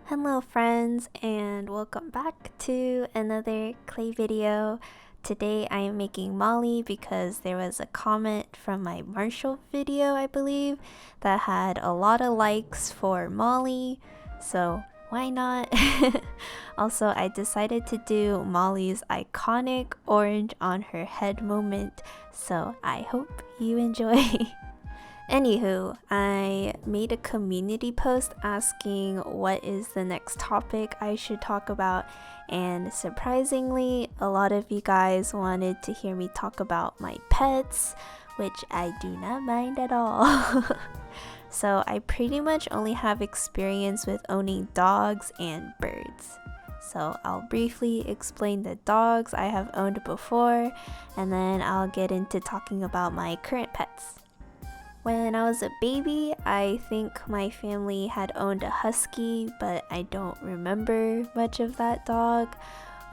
Hello friends, and welcome back to another clay video. Today I am making Molly because there was a comment from my Marshall video, I believe, that had a lot of likes for Molly, so why not? Also, I decided to do Molly's iconic orange on her head moment, so I hope you enjoy. Anywho, I made a community post asking what is the next topic I should talk about, and surprisingly, a lot of you guys wanted to hear me talk about my pets, which I do not mind at all. So I pretty much only have experience with owning dogs and birds. So I'll briefly explain the dogs I have owned before, and then I'll get into talking about my current pets. When I was a baby, I think my family had owned a husky, but I don't remember much of that dog.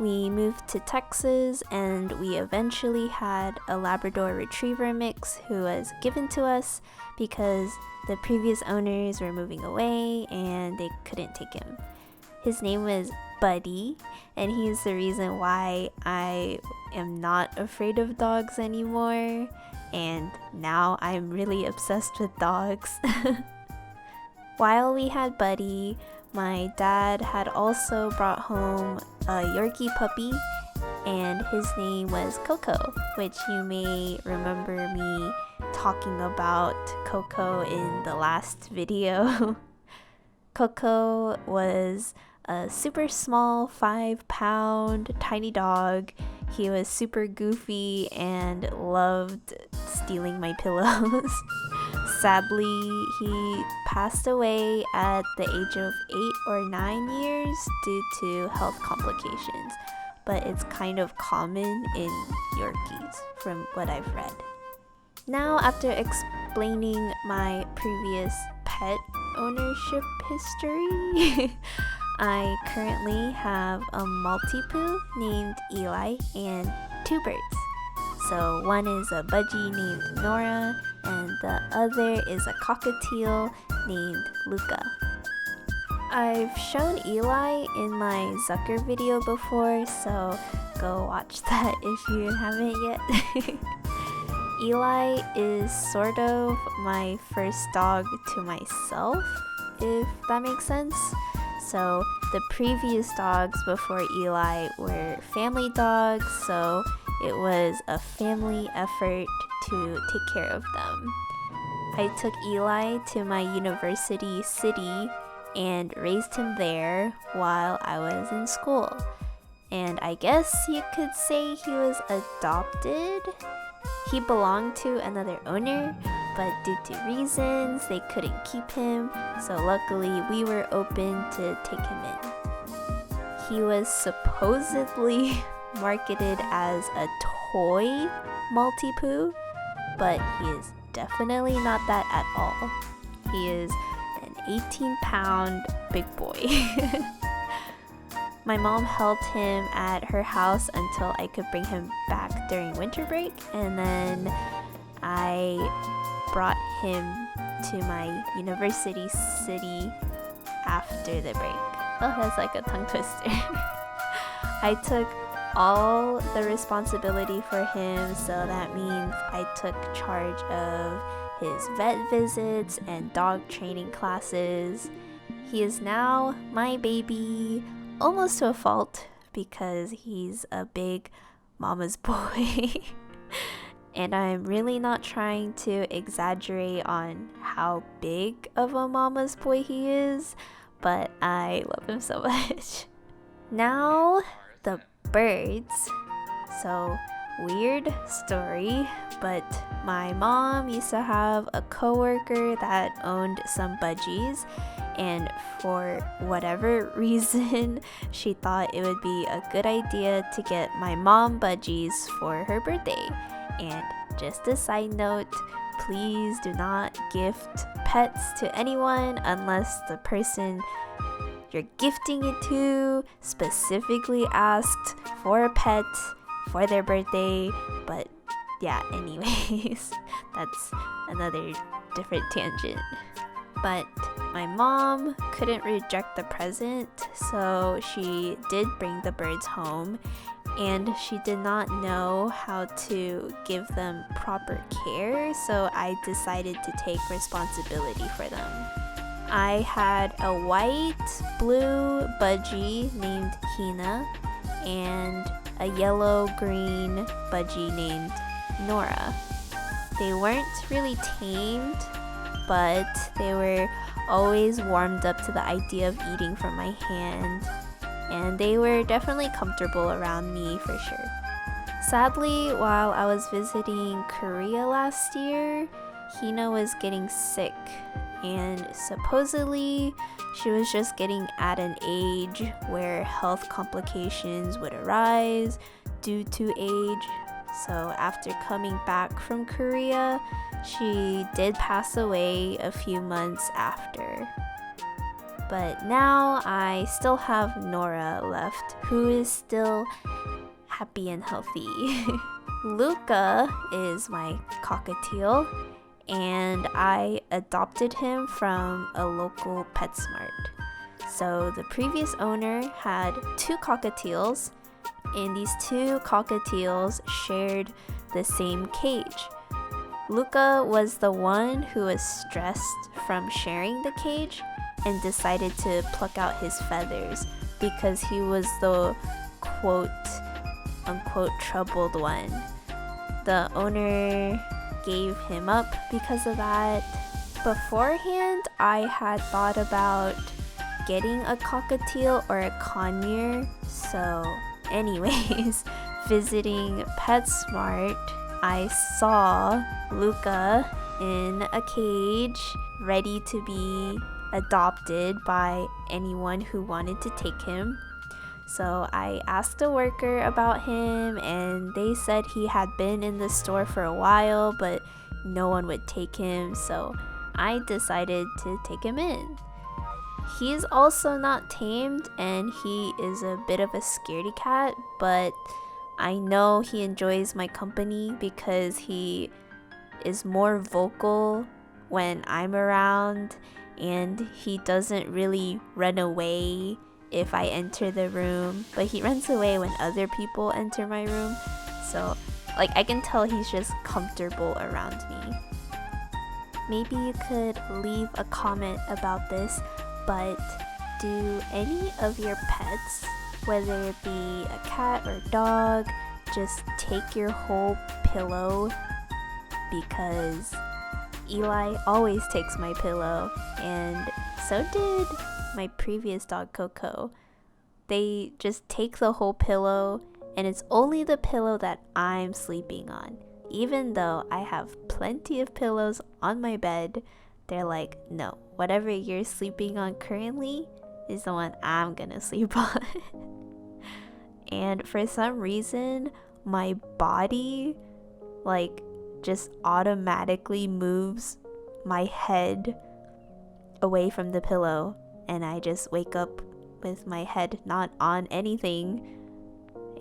We moved to Texas and we eventually had a Labrador Retriever mix who was given to us because the previous owners were moving away and they couldn't take him. His name was Buddy, and he's the reason why I am not afraid of dogs anymore. And now I'm really obsessed with dogs. While we had Buddy, my dad had also brought home a Yorkie puppy, and his name was Coco, which you may remember me talking about Coco in the last video. Coco was a super small 5-pound tiny dog. He was super goofy and loved stealing my pillows. Sadly, he passed away at the age of 8 or 9 years due to health complications, but it's kind of common in Yorkies from what I've read. Now, after explaining my previous pet ownership history, I currently have a Maltipoo named Eli and 2 birds. So one is a budgie named Nora, and the other is a cockatiel named Luca. I've shown Eli in my Zucker video before, so go watch that if you haven't yet. Eli is sort of my first dog to myself, if that makes sense. So the previous dogs before Eli were family dogs, so it was a family effort to take care of them. I took Eli to my university city and raised him there while I was in school. And I guess you could say he was adopted. He belonged to another owner, but due to reasons, they couldn't keep him, so luckily we were open to take him in. He was supposedly marketed as a toy Maltipoo, but he is definitely not that at all. He is an 18-pound big boy. My mom held him at her house until I could bring him back during winter break, and then I brought him to my university city after the break. Oh, that's like a tongue twister. I took all the responsibility for him, so that means I took charge of his vet visits and dog training classes. He is now my baby, almost to a fault, because he's a big mama's boy. And I'm really not trying to exaggerate on how big of a mama's boy he is, but I love him so much. Now, the birds. So, weird story, but my mom used to have a coworker that owned some budgies, and for whatever reason, she thought it would be a good idea to get my mom budgies for her birthday. And just a side note, please do not gift pets to anyone unless the person you're gifting it to specifically asked for a pet for their birthday. But yeah, anyways, that's another different tangent. But my mom couldn't reject the present, so she did bring the birds home, and she did not know how to give them proper care, so I decided to take responsibility for them. I had a white-blue budgie named Hina and a yellow-green budgie named Nora. They weren't really tamed, but they were always warmed up to the idea of eating from my hand, and they were definitely comfortable around me for sure. Sadly, while I was visiting Korea last year, Hina was getting sick, and supposedly she was just getting at an age where health complications would arise due to age. So after coming back from Korea, she did pass away a few months after. But now I still have Nora left, who is still happy and healthy. Luca is my cockatiel, and I adopted him from a local PetSmart. So the previous owner had 2 cockatiels, and these 2 cockatiels shared the same cage. Luca was the one who was stressed from sharing the cage and decided to pluck out his feathers because he was the quote unquote troubled one. The owner gave him up because of that. Beforehand, I had thought about getting a cockatiel or a conure. So anyways, visiting PetSmart, I saw Luca in a cage ready to be adopted by anyone who wanted to take him. So I asked a worker about him, and they said he had been in the store for a while, but no one would take him, so I decided to take him in. He's also not tamed, and he is a bit of a scaredy cat, but I know he enjoys my company because he is more vocal when I'm around, and he doesn't really run away if I enter the room, but he runs away when other people enter my room. So I can tell he's just comfortable around me. Maybe you could leave a comment about this, but do any of your pets, whether it be a cat or dog, just take your whole pillow? Because Eli always takes my pillow, and so did my previous dog Coco. They just take the whole pillow, and it's only the pillow that I'm sleeping on. Even though I have plenty of pillows on my bed, they're like, no, whatever you're sleeping on currently is the one I'm gonna sleep on. And for some reason, my body just automatically moves my head away from the pillow, and I just wake up with my head not on anything.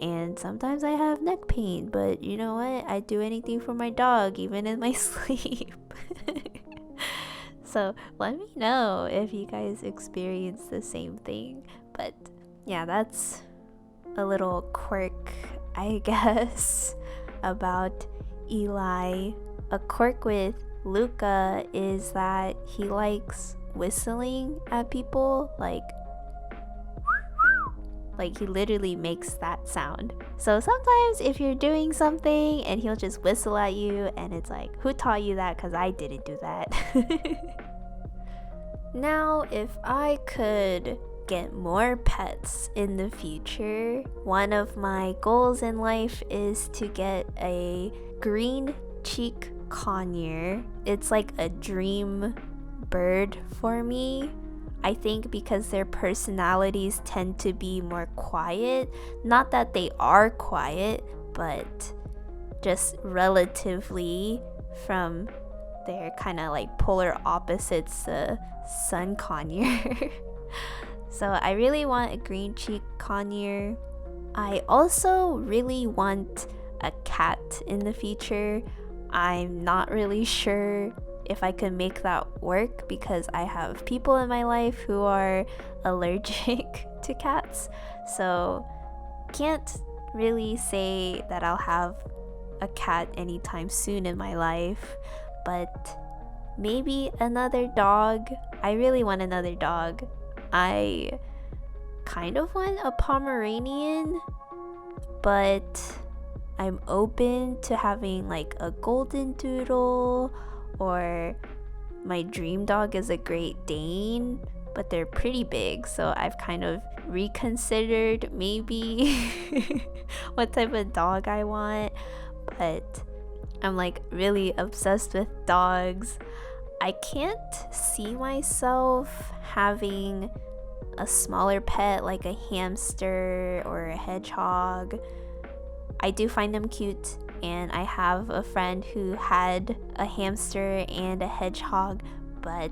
And sometimes I have neck pain, but you know what? I do anything for my dog, even in my sleep. So let me know if you guys experience the same thing. But yeah, that's a little quirk, I guess, about Eli. A quirk with Luca is that he likes whistling at people, like he literally makes that sound. So sometimes if you're doing something and he'll just whistle at you, and it's like, who taught you that? Because I didn't do that. Now, if I could get more pets in the future, one of my goals in life is to get a green cheek conure. It's like a dream bird for me. I think because their personalities tend to be more quiet. Not that they are quiet, but just relatively from their kind of like polar opposites, the sun conure. So I really want a green cheek conure. I also really want a cat in the future. I'm not really sure if I could make that work, because I have people in my life who are allergic to cats. So can't really say that I'll have a cat anytime soon in my life, but maybe another dog. I really want another dog. I kind of want a Pomeranian, but I'm open to having like a golden doodle, or my dream dog is a Great Dane, but they're pretty big, so I've kind of reconsidered maybe what type of dog I want. But I'm like really obsessed with dogs. I can't see myself having a smaller pet like a hamster or a hedgehog. I do find them cute, and I have a friend who had a hamster and a hedgehog, but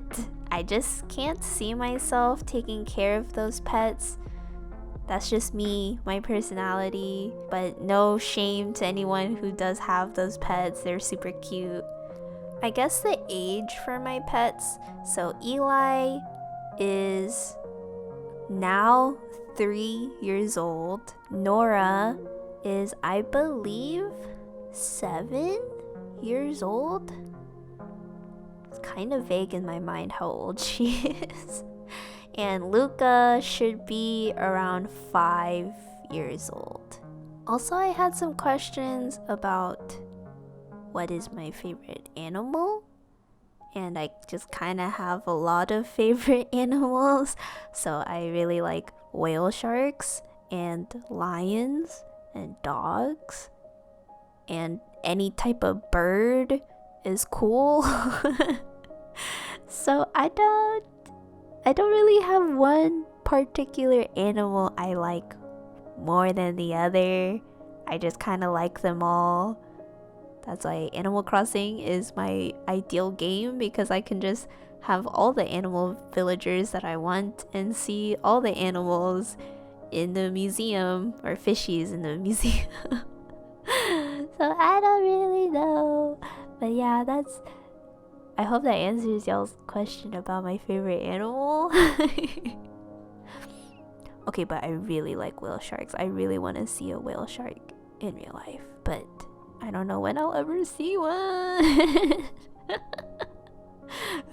I just can't see myself taking care of those pets. That's just me, my personality, but no shame to anyone who does have those pets. They're super cute. I guess the age for my pets, so Eli is now 3 years old. Nora is, I believe, 7 years old. It's kind of vague in my mind how old she is. And Luca should be around 5 years old. Also, I had some questions about what is my favorite animal, and I just kind of have a lot of favorite animals. So I really like whale sharks and lions and dogs, and any type of bird is cool. So I don't really have one particular animal I like more than the other. I just kind of like them all. That's why Animal Crossing is my ideal game, because I can just have all the animal villagers that I want and see all the animals in the museum, or fishies in the museum. So I don't really know. But yeah, I hope that answers y'all's question about my favorite animal. Okay, but I really like whale sharks. I really want to see a whale shark in real life, but I don't know when I'll ever see one.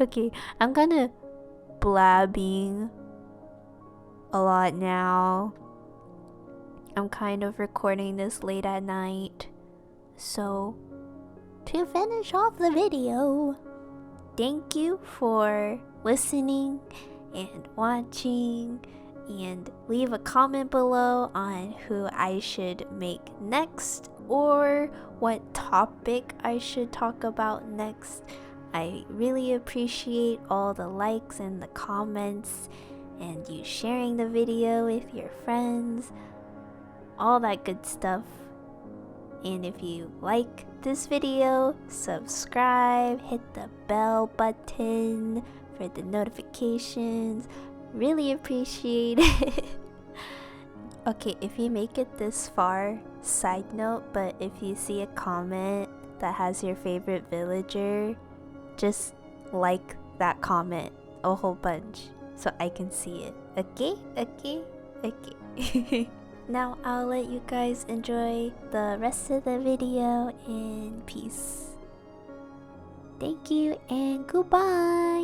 Okay, I'm kinda blabbing a lot now. I'm kind of recording this late at night, so to finish off the video, thank you for listening and watching, and leave a comment below on who I should make next, or what topic I should talk about next. I really appreciate all the likes and the comments, and you sharing the video with your friends, all that good stuff. And if you like this video, subscribe, hit the bell button for the notifications. Really appreciate it. Okay, if you make it this far, side note, but if you see a comment that has your favorite villager, just like that comment a whole bunch so I can see it. Okay. Now I'll let you guys enjoy the rest of the video in peace. Thank you and goodbye.